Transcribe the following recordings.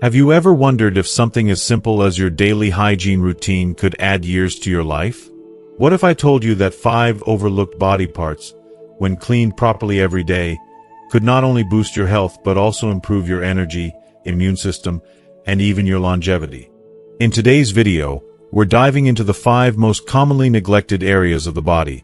Have you ever wondered if something as simple as your daily hygiene routine could add years to your life? What if I told you that 5 overlooked body parts, when cleaned properly every day, could not only boost your health but also improve your energy, immune system, and even your longevity? In today's video, we're diving into the 5 most commonly neglected areas of the body,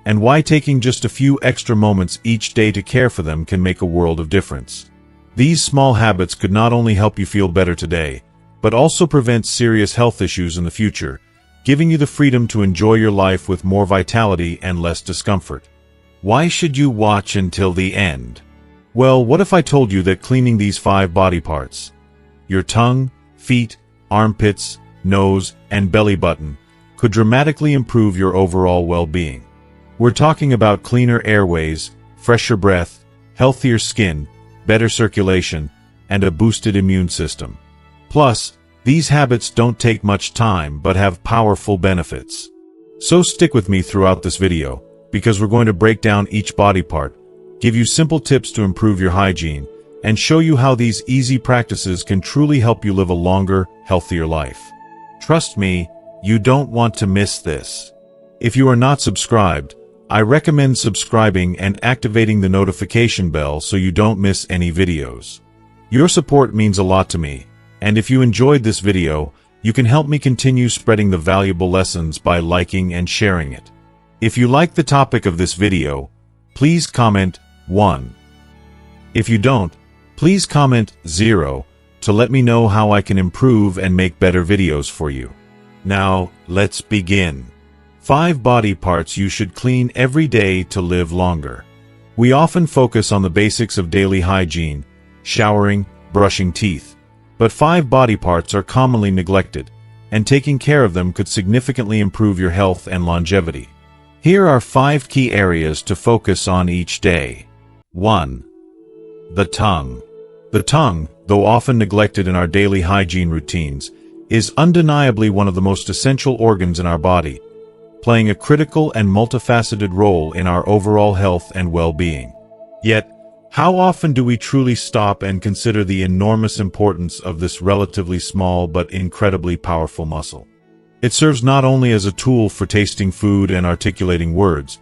and why taking just a few extra moments each day to care for them can make a world of difference. These small habits could not only help you feel better today, but also prevent serious health issues in the future, giving you the freedom to enjoy your life with more vitality and less discomfort. Why should you watch until the end? Well, what if I told you that cleaning these 5 body parts, your tongue, feet, armpits, nose, and belly button, could dramatically improve your overall well-being? We're talking about cleaner airways, fresher breath, healthier skin, better circulation, and a boosted immune system. Plus, these habits don't take much time but have powerful benefits. So stick with me throughout this video, because we're going to break down each body part, give you simple tips to improve your hygiene, and show you how these easy practices can truly help you live a longer, healthier life. Trust me, you don't want to miss this. If you are not subscribed, I recommend subscribing and activating the notification bell so you don't miss any videos. Your support means a lot to me, and if you enjoyed this video, you can help me continue spreading the valuable lessons by liking and sharing it. If you like the topic of this video, please comment 1. If you don't, please comment 0 to let me know how I can improve and make better videos for you. Now, let's begin. 5 body parts you should clean every day to live longer. We often focus on the basics of daily hygiene, showering, brushing teeth, but 5 body parts are commonly neglected, and taking care of them could significantly improve your health and longevity. Here are 5 key areas to focus on each day. 1. The tongue. The tongue, though often neglected in our daily hygiene routines, is undeniably one of the most essential organs in our body, playing a critical and multifaceted role in our overall health and well-being. Yet, how often do we truly stop and consider the enormous importance of this relatively small but incredibly powerful muscle? It serves not only as a tool for tasting food and articulating words,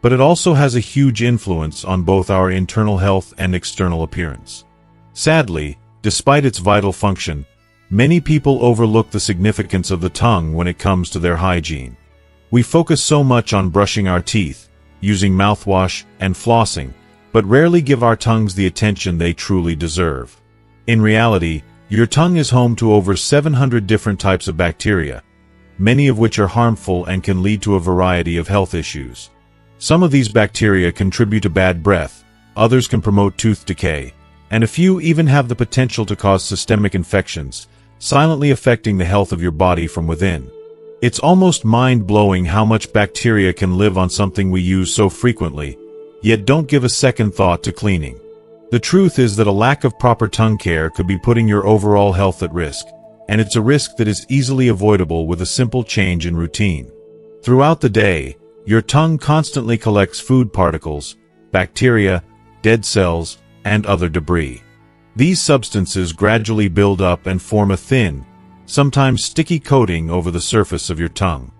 but it also has a huge influence on both our internal health and external appearance. Sadly, despite its vital function, many people overlook the significance of the tongue when it comes to their hygiene. We focus so much on brushing our teeth, using mouthwash, and flossing, but rarely give our tongues the attention they truly deserve. In reality, your tongue is home to over 700 different types of bacteria, many of which are harmful and can lead to a variety of health issues. Some of these bacteria contribute to bad breath, others can promote tooth decay, and a few even have the potential to cause systemic infections, silently affecting the health of your body from within. It's almost mind-blowing how much bacteria can live on something we use so frequently, yet don't give a second thought to cleaning. The truth is that a lack of proper tongue care could be putting your overall health at risk, and it's a risk that is easily avoidable with a simple change in routine. Throughout the day, your tongue constantly collects food particles, bacteria, dead cells, and other debris. These substances gradually build up and form a thin, sometimes sticky coating over the surface of your tongue.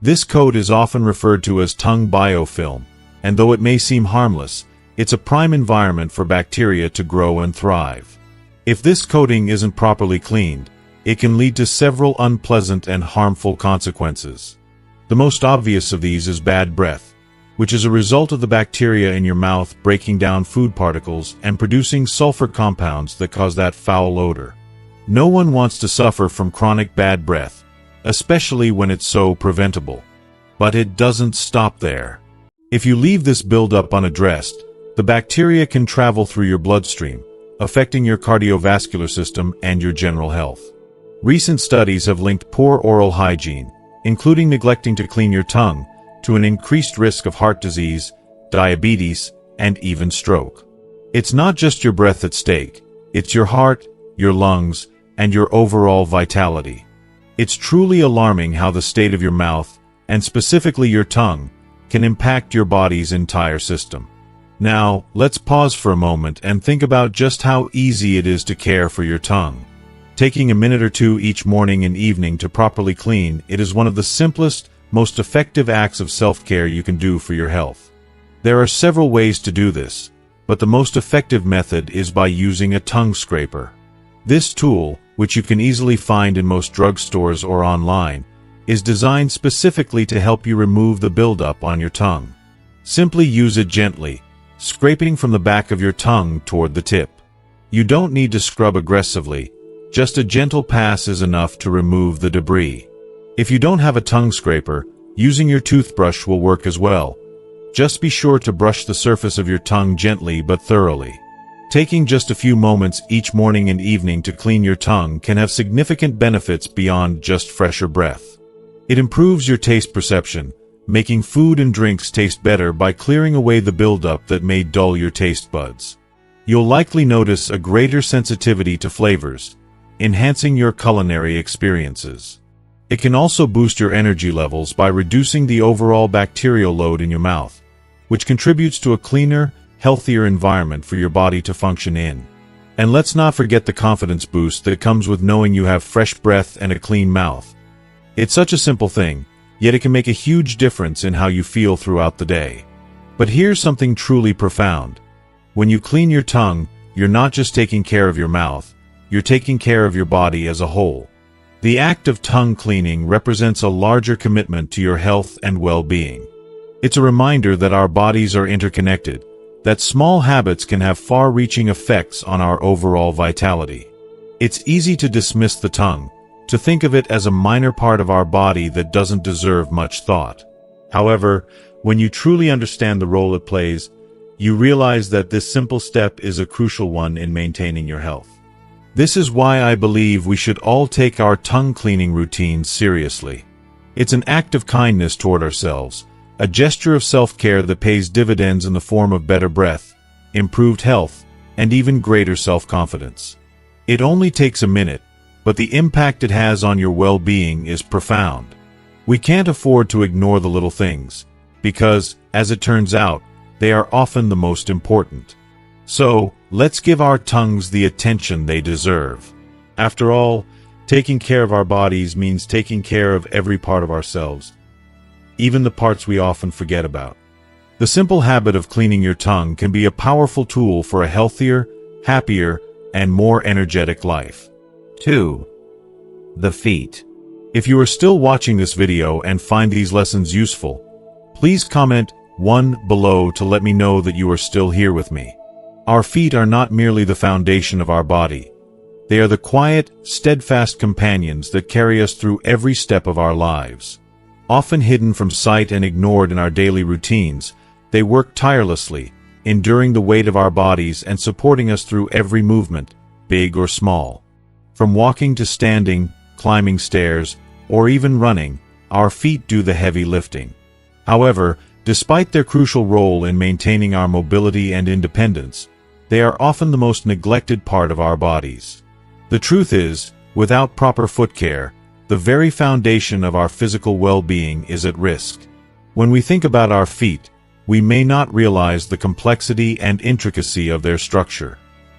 This coat is often referred to as tongue biofilm, and though it may seem harmless, it's a prime environment for bacteria to grow and thrive. If this coating isn't properly cleaned, it can lead to several unpleasant and harmful consequences. The most obvious of these is bad breath, which is a result of the bacteria in your mouth breaking down food particles and producing sulfur compounds that cause that foul odor. No one wants to suffer from chronic bad breath, especially when it's so preventable. But it doesn't stop there. If you leave this buildup unaddressed, the bacteria can travel through your bloodstream, affecting your cardiovascular system and your general health. Recent studies have linked poor oral hygiene, including neglecting to clean your tongue, to an increased risk of heart disease, diabetes, and even stroke. It's not just your breath at stake, it's your heart, your lungs, and your overall vitality. It's truly alarming how the state of your mouth, and specifically your tongue, can impact your body's entire system. Now, let's pause for a moment and think about just how easy it is to care for your tongue. Taking a minute or two each morning and evening to properly clean, it is one of the simplest, most effective acts of self-care you can do for your health. There are several ways to do this, but the most effective method is by using a tongue scraper. This tool, which you can easily find in most drugstores or online, is designed specifically to help you remove the buildup on your tongue. Simply use it gently, scraping from the back of your tongue toward the tip. You don't need to scrub aggressively, just a gentle pass is enough to remove the debris. If you don't have a tongue scraper, using your toothbrush will work as well. Just be sure to brush the surface of your tongue gently but thoroughly. Taking just a few moments each morning and evening to clean your tongue can have significant benefits beyond just fresher breath. It improves your taste perception, making food and drinks taste better by clearing away the buildup that may dull your taste buds. You'll likely notice a greater sensitivity to flavors, enhancing your culinary experiences. It can also boost your energy levels by reducing the overall bacterial load in your mouth, which contributes to a cleaner, healthier environment for your body to function in. And let's not forget the confidence boost that comes with knowing you have fresh breath and a clean mouth. It's such a simple thing, yet it can make a huge difference in how you feel throughout the day. But here's something truly profound. When you clean your tongue, you're not just taking care of your mouth, you're taking care of your body as a whole. The act of tongue cleaning represents a larger commitment to your health and well-being. It's a reminder that our bodies are interconnected, that small habits can have far-reaching effects on our overall vitality. It's easy to dismiss the tongue, to think of it as a minor part of our body that doesn't deserve much thought. However, when you truly understand the role it plays, you realize that this simple step is a crucial one in maintaining your health. This is why I believe we should all take our tongue cleaning routines seriously. It's an act of kindness toward ourselves, a gesture of self-care that pays dividends in the form of better breath, improved health, and even greater self-confidence. It only takes a minute, but the impact it has on your well-being is profound. We can't afford to ignore the little things, because, as it turns out, they are often the most important. So, let's give our tongues the attention they deserve. After all, taking care of our bodies means taking care of every part of ourselves, even the parts we often forget about. The simple habit of cleaning your tongue can be a powerful tool for a healthier, happier, and more energetic life. 2. The feet. If you are still watching this video and find these lessons useful, please comment 1 below to let me know that you are still here with me. Our feet are not merely the foundation of our body. They are the quiet, steadfast companions that carry us through every step of our lives. Often hidden from sight and ignored in our daily routines, they work tirelessly, enduring the weight of our bodies and supporting us through every movement, big or small. From walking to standing, climbing stairs, or even running, our feet do the heavy lifting. However, despite their crucial role in maintaining our mobility and independence, they are often the most neglected part of our bodies. The truth is, without proper foot care, the very foundation of our physical well-being is at risk. When we think about our feet, we may not realize the complexity and intricacy of their structure.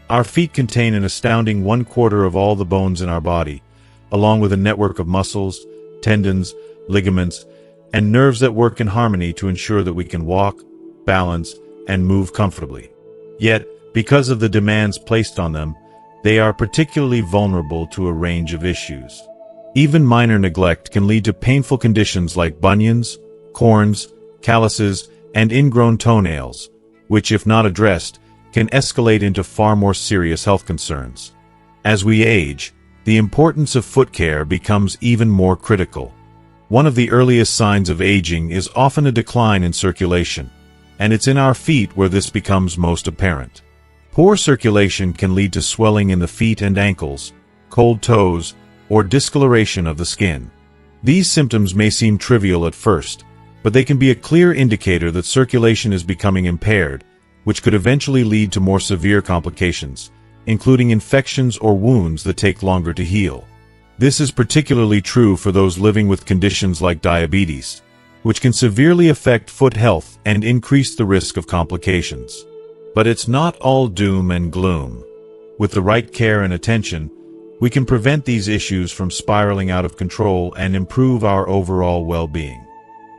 Our feet contain an astounding 1/4 of all the bones in our body, along with a network of muscles, tendons, ligaments, and nerves that work in harmony to ensure that we can walk, balance, and move comfortably. Yet, because of the demands placed on them, they are particularly vulnerable to a range of issues. Even minor neglect can lead to painful conditions like bunions, corns, calluses, and ingrown toenails, which, if not addressed, can escalate into far more serious health concerns. As we age, the importance of foot care becomes even more critical. One of the earliest signs of aging is often a decline in circulation, and it's in our feet where this becomes most apparent. Poor circulation can lead to swelling in the feet and ankles, cold toes, or discoloration of the skin. These symptoms may seem trivial at first, but they can be a clear indicator that circulation is becoming impaired, which could eventually lead to more severe complications, including infections or wounds that take longer to heal. This is particularly true for those living with conditions like diabetes, which can severely affect foot health and increase the risk of complications. But it's not all doom and gloom. With the right care and attention, we can prevent these issues from spiraling out of control and improve our overall well-being.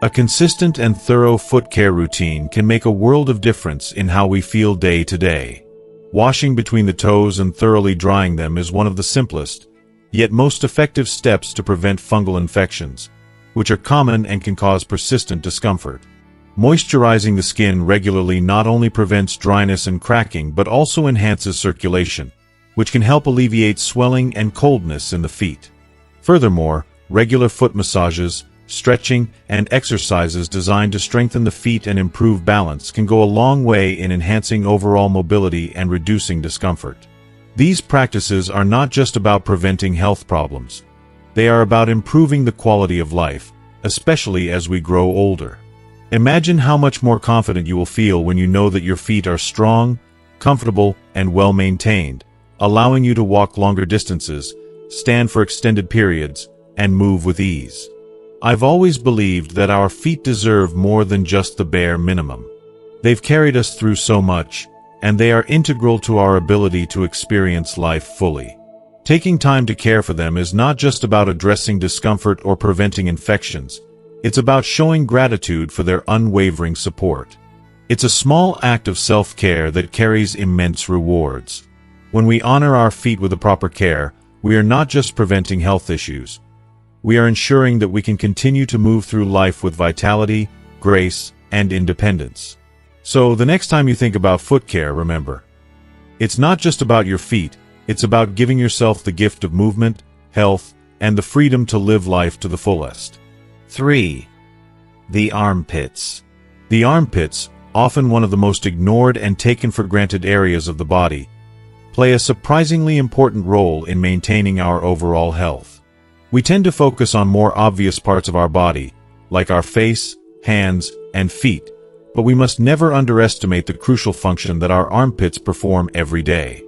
A consistent and thorough foot care routine can make a world of difference in how we feel day to day. Washing between the toes and thoroughly drying them is one of the simplest, yet most effective steps to prevent fungal infections, which are common and can cause persistent discomfort. Moisturizing the skin regularly not only prevents dryness and cracking but also enhances circulation, which can help alleviate swelling and coldness in the feet. Furthermore, regular foot massages, stretching, and exercises designed to strengthen the feet and improve balance can go a long way in enhancing overall mobility and reducing discomfort. These practices are not just about preventing health problems. They are about improving the quality of life, especially as we grow older. Imagine how much more confident you will feel when you know that your feet are strong, comfortable, and well-maintained, allowing you to walk longer distances, stand for extended periods, and move with ease. I've always believed that our feet deserve more than just the bare minimum. They've carried us through so much, and they are integral to our ability to experience life fully. Taking time to care for them is not just about addressing discomfort or preventing infections. It's about showing gratitude for their unwavering support. It's a small act of self-care that carries immense rewards. When we honor our feet with the proper care, we are not just preventing health issues. We are ensuring that we can continue to move through life with vitality, grace, and independence. So, the next time you think about foot care, remember, it's not just about your feet, it's about giving yourself the gift of movement, health, and the freedom to live life to the fullest. 3. The armpits. The armpits, often one of the most ignored and taken for granted areas of the body, play a surprisingly important role in maintaining our overall health. We tend to focus on more obvious parts of our body, like our face, hands, and feet, but we must never underestimate the crucial function that our armpits perform every day.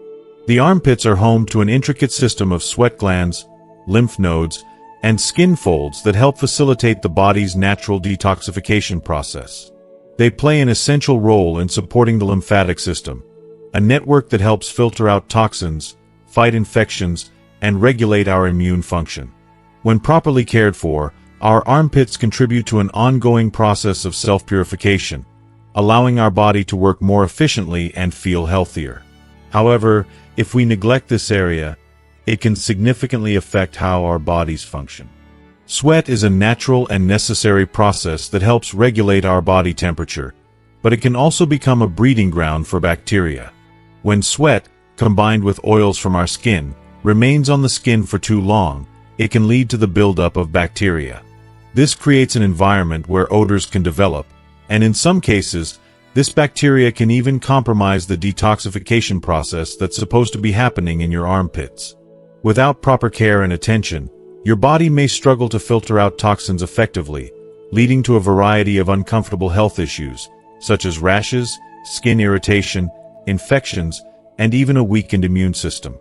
The armpits are home to an intricate system of sweat glands, lymph nodes, and skin folds that help facilitate the body's natural detoxification process. They play an essential role in supporting the lymphatic system, a network that helps filter out toxins, fight infections, and regulate our immune function. When properly cared for, our armpits contribute to an ongoing process of self-purification, allowing our body to work more efficiently and feel healthier. However, if we neglect this area, it can significantly affect how our bodies function. Sweat is a natural and necessary process that helps regulate our body temperature, but it can also become a breeding ground for bacteria. When sweat, combined with oils from our skin, remains on the skin for too long, it can lead to the buildup of bacteria. This creates an environment where odors can develop, and in some cases, this bacteria can even compromise the detoxification process that's supposed to be happening in your armpits. Without proper care and attention, your body may struggle to filter out toxins effectively, leading to a variety of uncomfortable health issues, such as rashes, skin irritation, infections, and even a weakened immune system.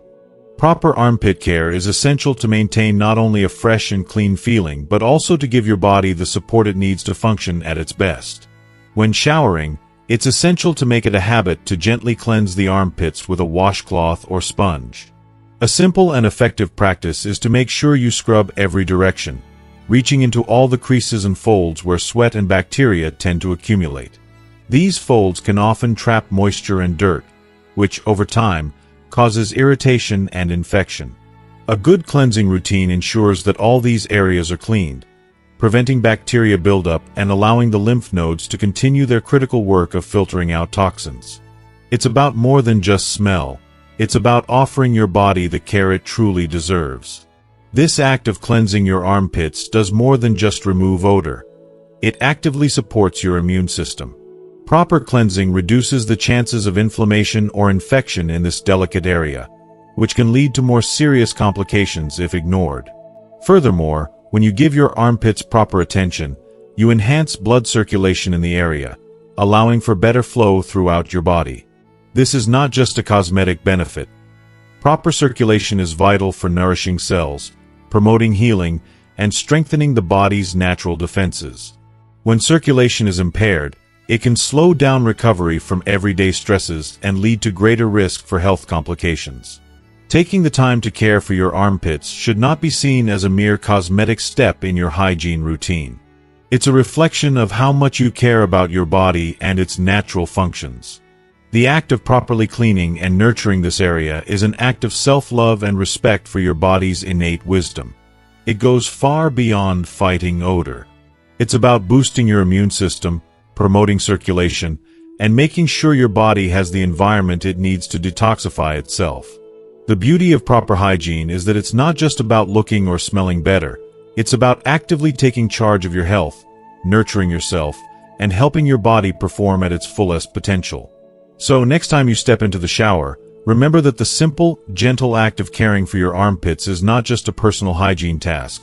Proper armpit care is essential to maintain not only a fresh and clean feeling but also to give your body the support it needs to function at its best. When showering, it's essential to make it a habit to gently cleanse the armpits with a washcloth or sponge. A simple and effective practice is to make sure you scrub every direction, reaching into all the creases and folds where sweat and bacteria tend to accumulate. These folds can often trap moisture and dirt, which, over time, causes irritation and infection. A good cleansing routine ensures that all these areas are cleaned, preventing bacteria buildup and allowing the lymph nodes to continue their critical work of filtering out toxins. It's about more than just smell. It's about offering your body the care it truly deserves. This act of cleansing your armpits does more than just remove odor. It actively supports your immune system. Proper cleansing reduces the chances of inflammation or infection in this delicate area, which can lead to more serious complications if ignored. Furthermore, when you give your armpits proper attention, you enhance blood circulation in the area, allowing for better flow throughout your body. This is not just a cosmetic benefit. Proper circulation is vital for nourishing cells, promoting healing, and strengthening the body's natural defenses. When circulation is impaired, it can slow down recovery from everyday stresses and lead to greater risk for health complications. Taking the time to care for your armpits should not be seen as a mere cosmetic step in your hygiene routine. It's a reflection of how much you care about your body and its natural functions. The act of properly cleaning and nurturing this area is an act of self-love and respect for your body's innate wisdom. It goes far beyond fighting odor. It's about boosting your immune system, promoting circulation, and making sure your body has the environment it needs to detoxify itself. The beauty of proper hygiene is that it's not just about looking or smelling better. It's about actively taking charge of your health, nurturing yourself, and helping your body perform at its fullest potential. So next time you step into the shower, remember that the simple, gentle act of caring for your armpits is not just a personal hygiene task.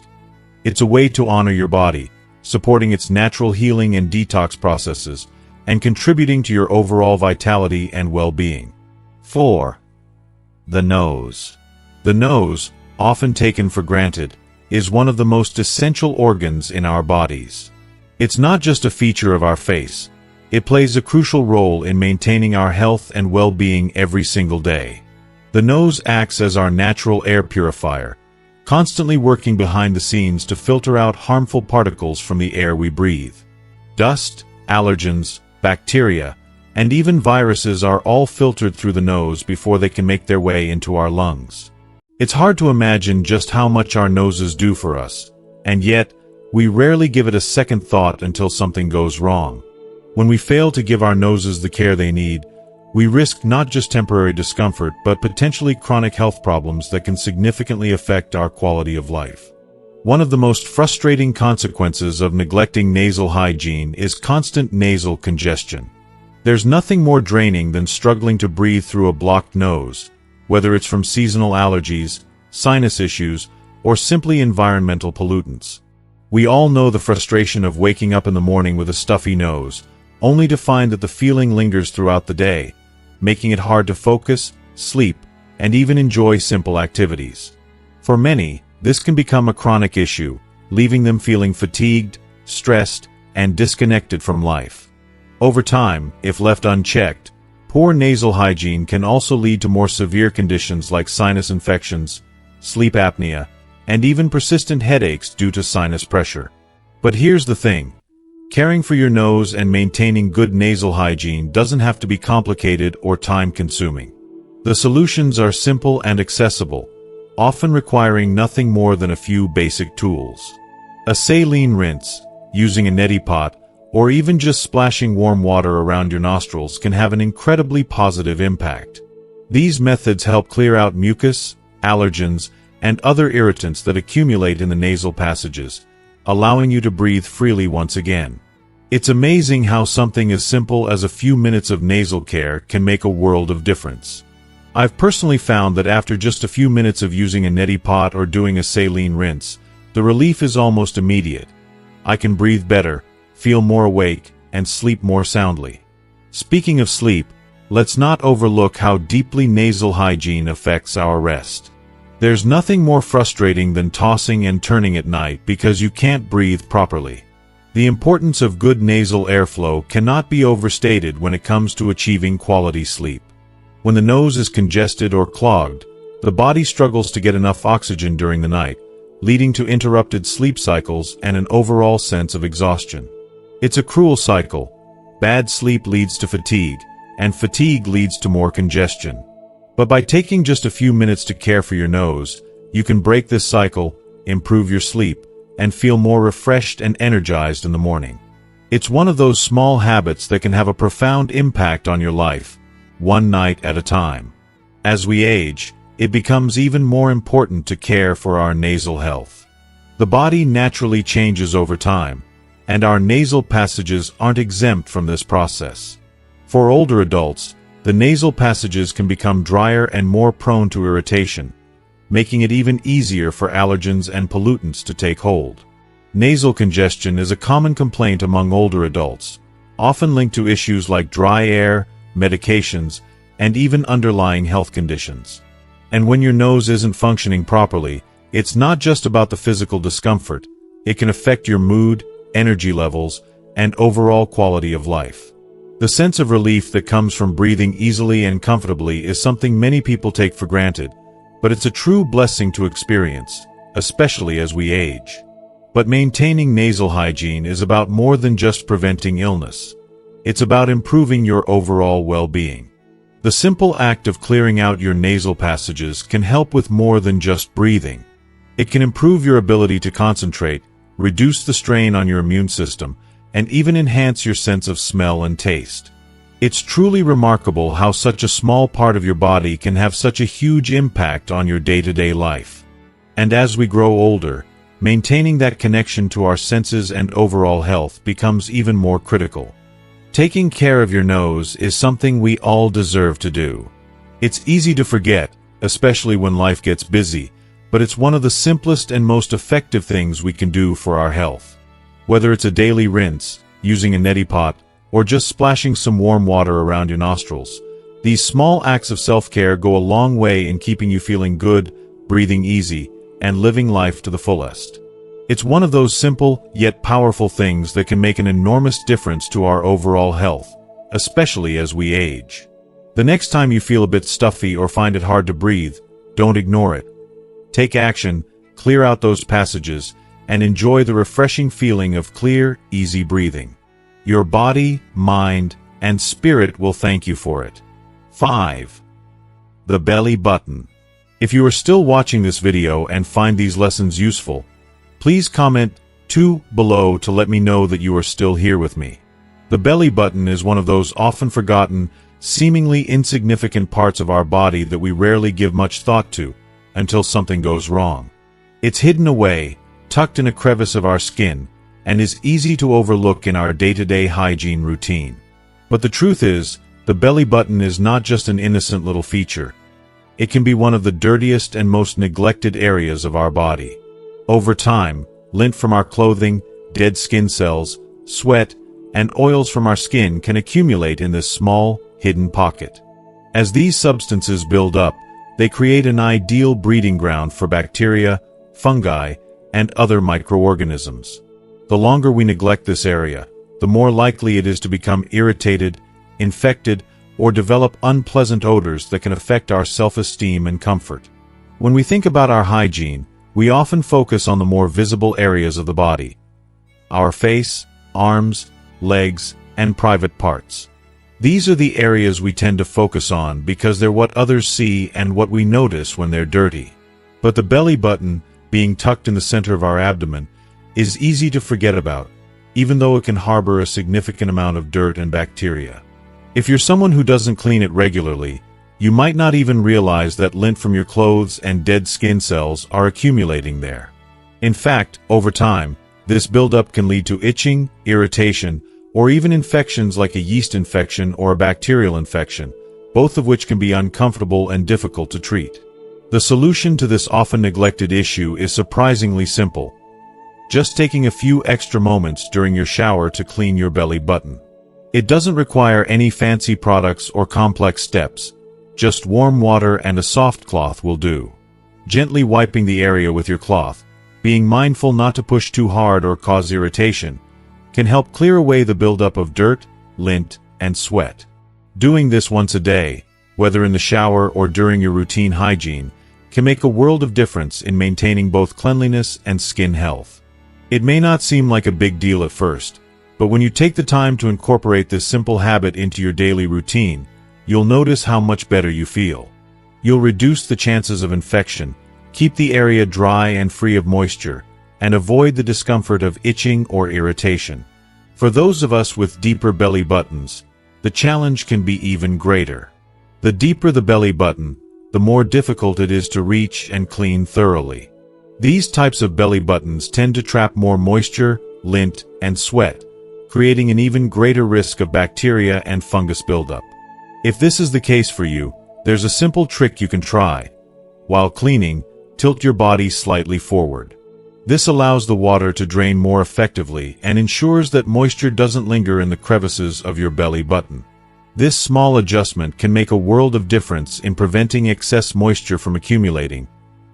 It's a way to honor your body, supporting its natural healing and detox processes, and contributing to your overall vitality and well-being. 4. The nose. The nose, often taken for granted, is one of the most essential organs in our bodies. It's not just a feature of our face. It plays a crucial role in maintaining our health and well-being every single day. The nose acts as our natural air purifier, constantly working behind the scenes to filter out harmful particles from the air we breathe. Dust, allergens, bacteria, and even viruses are all filtered through the nose before they can make their way into our lungs. It's hard to imagine just how much our noses do for us, and yet, we rarely give it a second thought until something goes wrong. When we fail to give our noses the care they need, we risk not just temporary discomfort but potentially chronic health problems that can significantly affect our quality of life. One of the most frustrating consequences of neglecting nasal hygiene is constant nasal congestion. There's nothing more draining than struggling to breathe through a blocked nose, whether it's from seasonal allergies, sinus issues, or simply environmental pollutants. We all know the frustration of waking up in the morning with a stuffy nose, only to find that the feeling lingers throughout the day, making it hard to focus, sleep, and even enjoy simple activities. For many, this can become a chronic issue, leaving them feeling fatigued, stressed, and disconnected from life. Over time, if left unchecked, poor nasal hygiene can also lead to more severe conditions like sinus infections, sleep apnea, and even persistent headaches due to sinus pressure. But here's the thing. Caring for your nose and maintaining good nasal hygiene doesn't have to be complicated or time-consuming. The solutions are simple and accessible, often requiring nothing more than a few basic tools. A saline rinse, using a neti pot, or even just splashing warm water around your nostrils can have an incredibly positive impact. These methods help clear out mucus, allergens, and other irritants that accumulate in the nasal passages, allowing you to breathe freely once again. It's amazing how something as simple as a few minutes of nasal care can make a world of difference. I've personally found that after just a few minutes of using a neti pot or doing a saline rinse, the relief is almost immediate. I can breathe better, feel more awake, and sleep more soundly. Speaking of sleep, let's not overlook how deeply nasal hygiene affects our rest. There's nothing more frustrating than tossing and turning at night because you can't breathe properly. The importance of good nasal airflow cannot be overstated when it comes to achieving quality sleep. When the nose is congested or clogged, the body struggles to get enough oxygen during the night, leading to interrupted sleep cycles and an overall sense of exhaustion. It's a cruel cycle. Bad sleep leads to fatigue, and fatigue leads to more congestion. But by taking just a few minutes to care for your nose, you can break this cycle, improve your sleep, and feel more refreshed and energized in the morning. It's one of those small habits that can have a profound impact on your life, one night at a time. As we age, it becomes even more important to care for our nasal health. The body naturally changes over time, and our nasal passages aren't exempt from this process. For older adults, the nasal passages can become drier and more prone to irritation, making it even easier for allergens and pollutants to take hold. Nasal congestion is a common complaint among older adults, often linked to issues like dry air, medications, and even underlying health conditions. And when your nose isn't functioning properly, it's not just about the physical discomfort. It can affect your mood, energy levels, and overall quality of life. The sense of relief that comes from breathing easily and comfortably is something many people take for granted, but it's a true blessing to experience, especially as we age. But maintaining nasal hygiene is about more than just preventing illness. It's about improving your overall well-being. The simple act of clearing out your nasal passages can help with more than just breathing. It can improve your ability to concentrate, reduce the strain on your immune system, and even enhance your sense of smell and taste. It's truly remarkable how such a small part of your body can have such a huge impact on your day-to-day life. And as we grow older, maintaining that connection to our senses and overall health becomes even more critical. Taking care of your nose is something we all deserve to do. It's easy to forget, especially when life gets busy, but it's one of the simplest and most effective things we can do for our health. Whether it's a daily rinse, using a neti pot, or just splashing some warm water around your nostrils, these small acts of self-care go a long way in keeping you feeling good, breathing easy, and living life to the fullest. It's one of those simple, yet powerful things that can make an enormous difference to our overall health, especially as we age. The next time you feel a bit stuffy or find it hard to breathe, don't ignore it. Take action, clear out those passages, and enjoy the refreshing feeling of clear, easy breathing. Your body, mind, and spirit will thank you for it. 5. The belly button. If you are still watching this video and find these lessons useful, please comment 2 below to let me know that you are still here with me. The belly button is one of those often forgotten, seemingly insignificant parts of our body that we rarely give much thought to, until something goes wrong. It's hidden away, tucked in a crevice of our skin, and is easy to overlook in our day-to-day hygiene routine. But the truth is, the belly button is not just an innocent little feature. It can be one of the dirtiest and most neglected areas of our body. Over time, lint from our clothing, dead skin cells, sweat, and oils from our skin can accumulate in this small, hidden pocket. As these substances build up, they create an ideal breeding ground for bacteria, fungi, and other microorganisms. The longer we neglect this area, the more likely it is to become irritated, infected, or develop unpleasant odors that can affect our self-esteem and comfort. When we think about our hygiene, we often focus on the more visible areas of the body: our face, arms, legs, and private parts. These are the areas we tend to focus on because they're what others see and what we notice when they're dirty. But the belly button, being tucked in the center of our abdomen, is easy to forget about, even though it can harbor a significant amount of dirt and bacteria. If you're someone who doesn't clean it regularly, you might not even realize that lint from your clothes and dead skin cells are accumulating there. In fact, over time, this buildup can lead to itching, irritation, or even infections like a yeast infection or a bacterial infection, both of which can be uncomfortable and difficult to treat. The solution to this often neglected issue is surprisingly simple: just taking a few extra moments during your shower to clean your belly button. It doesn't require any fancy products or complex steps. Just warm water and a soft cloth will do. Gently wiping the area with your cloth, being mindful not to push too hard or cause irritation, can help clear away the buildup of dirt, lint, and sweat. Doing this once a day, whether in the shower or during your routine hygiene, can make a world of difference in maintaining both cleanliness and skin health. It may not seem like a big deal at first, but when you take the time to incorporate this simple habit into your daily routine, you'll notice how much better you feel. You'll reduce the chances of infection, keep the area dry and free of moisture, and avoid the discomfort of itching or irritation. For those of us with deeper belly buttons, the challenge can be even greater. The deeper the belly button, the more difficult it is to reach and clean thoroughly. These types of belly buttons tend to trap more moisture, lint, and sweat, creating an even greater risk of bacteria and fungus buildup. If this is the case for you, there's a simple trick you can try. While cleaning, tilt your body slightly forward. This allows the water to drain more effectively and ensures that moisture doesn't linger in the crevices of your belly button. This small adjustment can make a world of difference in preventing excess moisture from accumulating,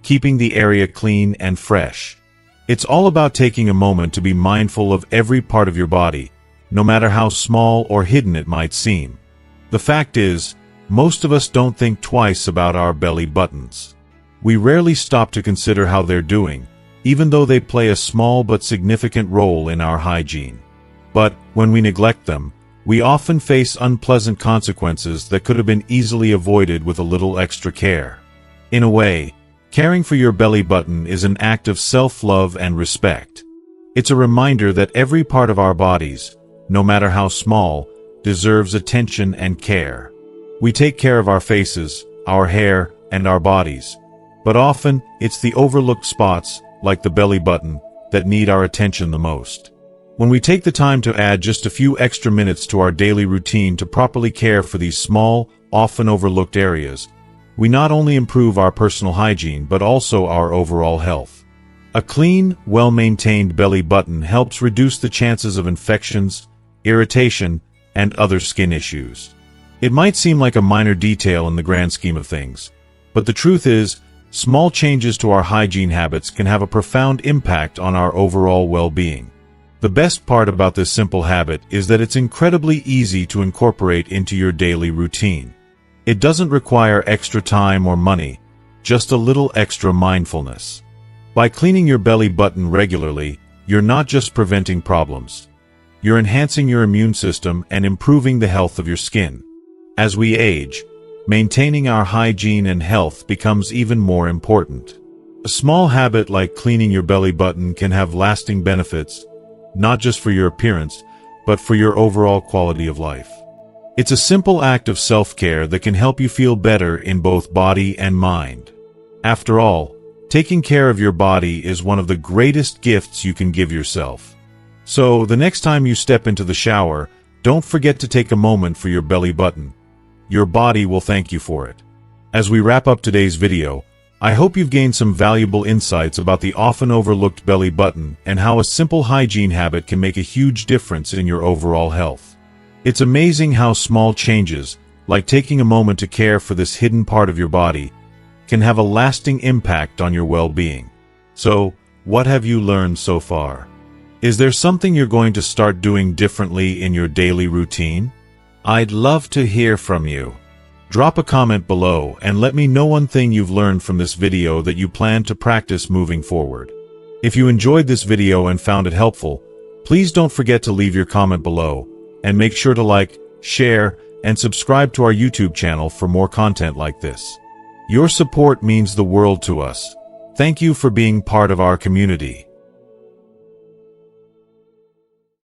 keeping the area clean and fresh. It's all about taking a moment to be mindful of every part of your body, no matter how small or hidden it might seem. The fact is, most of us don't think twice about our belly buttons. We rarely stop to consider how they're doing, even though they play a small but significant role in our hygiene. But when we neglect them, we often face unpleasant consequences that could have been easily avoided with a little extra care. In a way, caring for your belly button is an act of self-love and respect. It's a reminder that every part of our bodies, no matter how small, deserves attention and care. We take care of our faces, our hair, and our bodies, but often it's the overlooked spots, like the belly button, that need our attention the most. When we take the time to add just a few extra minutes to our daily routine to properly care for these small, often overlooked areas, we not only improve our personal hygiene but also our overall health. A clean, well-maintained belly button helps reduce the chances of infections, irritation, and other skin issues. It might seem like a minor detail in the grand scheme of things, but the truth is, small changes to our hygiene habits can have a profound impact on our overall well-being. The best part about this simple habit is that it's incredibly easy to incorporate into your daily routine. It doesn't require extra time or money, just a little extra mindfulness. By cleaning your belly button regularly, you're not just preventing problems. You're enhancing your immune system and improving the health of your skin. As we age, maintaining our hygiene and health becomes even more important. A small habit like cleaning your belly button can have lasting benefits, not just for your appearance, but for your overall quality of life. It's a simple act of self-care that can help you feel better in both body and mind. After all, taking care of your body is one of the greatest gifts you can give yourself. So, the next time you step into the shower, don't forget to take a moment for your belly button. Your body will thank you for it. As we wrap up today's video, I hope you've gained some valuable insights about the often overlooked belly button and how a simple hygiene habit can make a huge difference in your overall health. It's amazing how small changes, like taking a moment to care for this hidden part of your body, can have a lasting impact on your well-being. So, what have you learned so far? Is there something you're going to start doing differently in your daily routine? I'd love to hear from you. Drop a comment below and let me know one thing you've learned from this video that you plan to practice moving forward. If you enjoyed this video and found it helpful, please don't forget to leave your comment below, and make sure to like, share, and subscribe to our YouTube channel for more content like this. Your support means the world to us. Thank you for being part of our community.